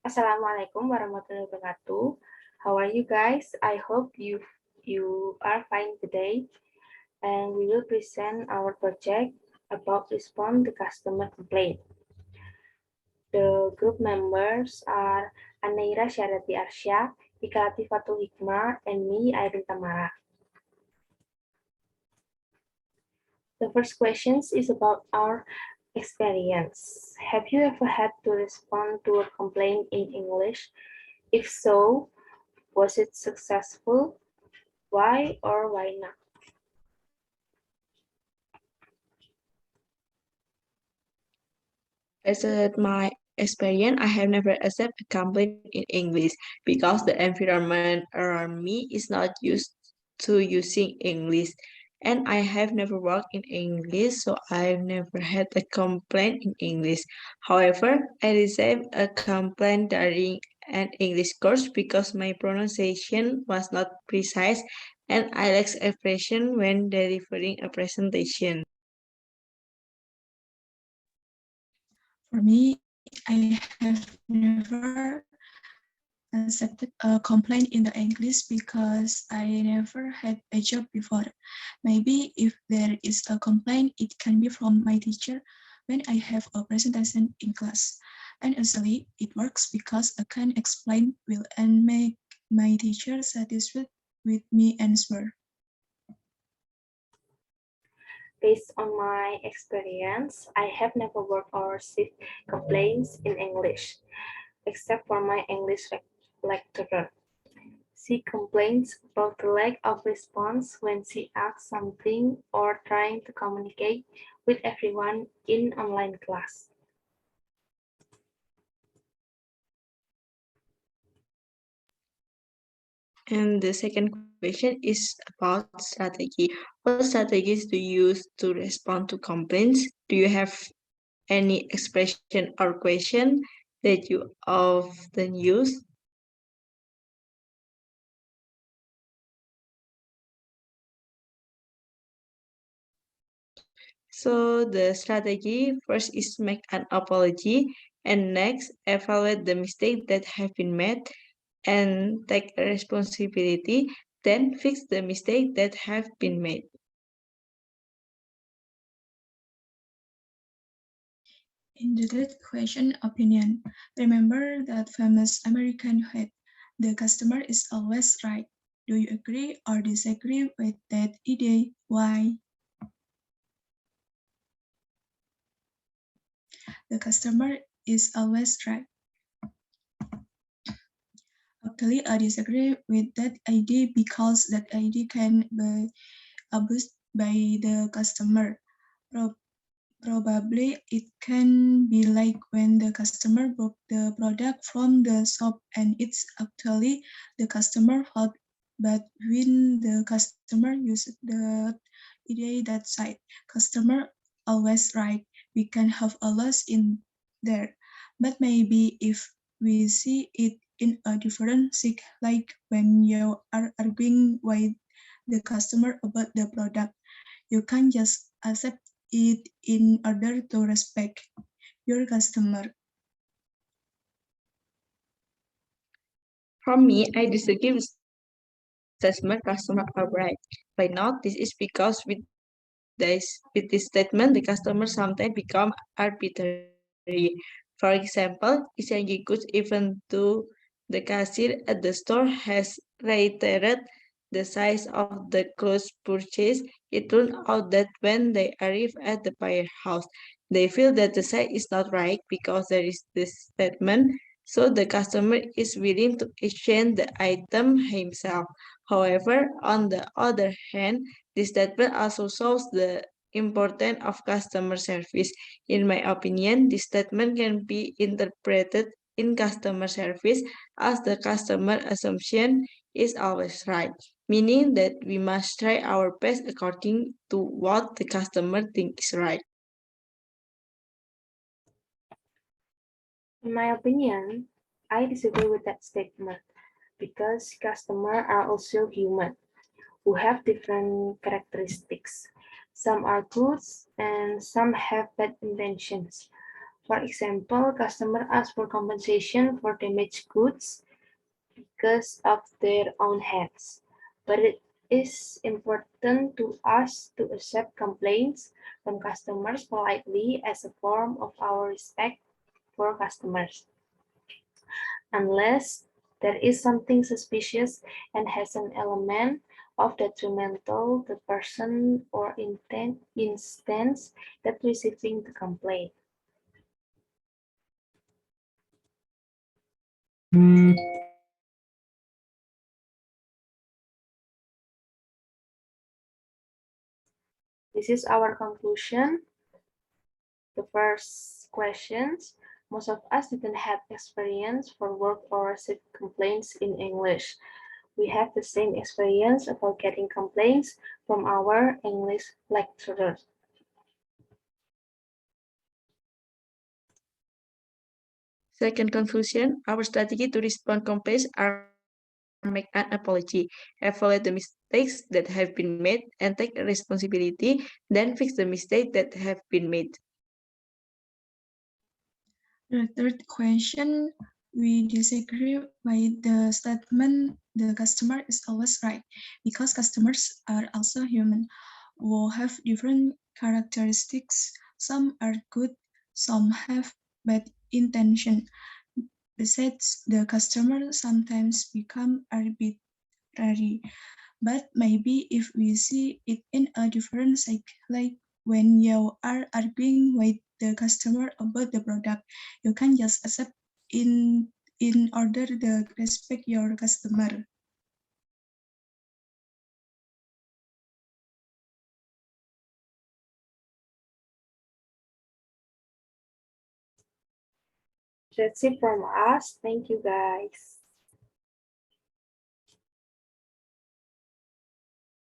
Assalamualaikum warahmatullahi wabarakatuh. How are you guys? I hope you are fine today. And we will present our project about respond to customer complaint. The group members are Anaira Syarati Arsya, Ika Latifatul Hikmah, and me, Irene Tamara. The first question is about our experience. Have you ever had to respond to a complaint in English? If so, was it successful? Why or why not? As my experience, I have never accepted a complaint in English because the environment around me is not used to using English. And I have never worked in English, so I've never had a complaint in English. However, I received a complaint during an English course because my pronunciation was not precise and I lacked expression when delivering a presentation. For me, I have never accepted a complaint in the English because I never had a job before. Maybe if there is a complaint, it can be from my teacher when I have a presentation in class. And usually it works because I can explain well and make my teacher satisfied with me answer. Based on my experience, I have never worked or received complaints in English, except for my English lecturer. She complains about the lack of response when she asks something or trying to communicate with everyone in online class. And the second question is about strategy. What strategies do you use to respond to complaints? Do you have any expression or question that you often use? So the strategy first is make an apology and next evaluate the mistake that have been made and take a responsibility, then fix the mistake that have been made. In the third question, opinion. Remember that famous American quote, the customer is always right. Do you agree or disagree with that idea? Why? The customer is always right. Actually, I disagree with that idea because that idea can be abused by the customer. Probably it can be like when the customer bought the product from the shop and it's actually the customer fault. But when the customer uses the idea that side, customer always right. We can have a loss in there. But maybe if we see it in a different sig, like when you are arguing with the customer about the product, you can just accept it in order to respect your customer. For me, I disagree with assessment customer are right. Why not? This is because with this statement, the customer sometimes become arbitrary. For example, exchanging goods even though the cashier at the store has reiterated the size of the clothes purchase, it turns out that when they arrive at the buyer house, they feel that the size is not right because there is this statement, so the customer is willing to exchange the item himself. However, on the other hand, this statement also shows the importance of customer service. In my opinion, this statement can be interpreted in customer service as the customer assumption is always right, meaning that we must try our best according to what the customer thinks is right. In my opinion, I disagree with that statement because customers are also human who have different characteristics. Some are good and some have bad intentions. For example, customer asks for compensation for damaged goods because of their own hands. But it is important to us to accept complaints from customers politely as a form of our respect for customers. Unless there is something suspicious and has an element of detrimental to the person or instance that receiving the complaint. This is our conclusion. The first questions. Most of us didn't have experience for work or receive complaints in English. We have the same experience about getting complaints from our English lecturers. Second conclusion, our strategy to respond complaints are make an apology, evaluate the mistakes that have been made, and take responsibility, then fix the mistakes that have been made. The third question, we disagree with the statement the customer is always right, because customers are also human who have different characteristics. Some are good, some have bad intention. Besides, the customer sometimes become arbitrary. But maybe if we see it in a different side, like when you are arguing with the customer about the product, you can just accept in order to respect your customer. That's it from us. Thank you guys.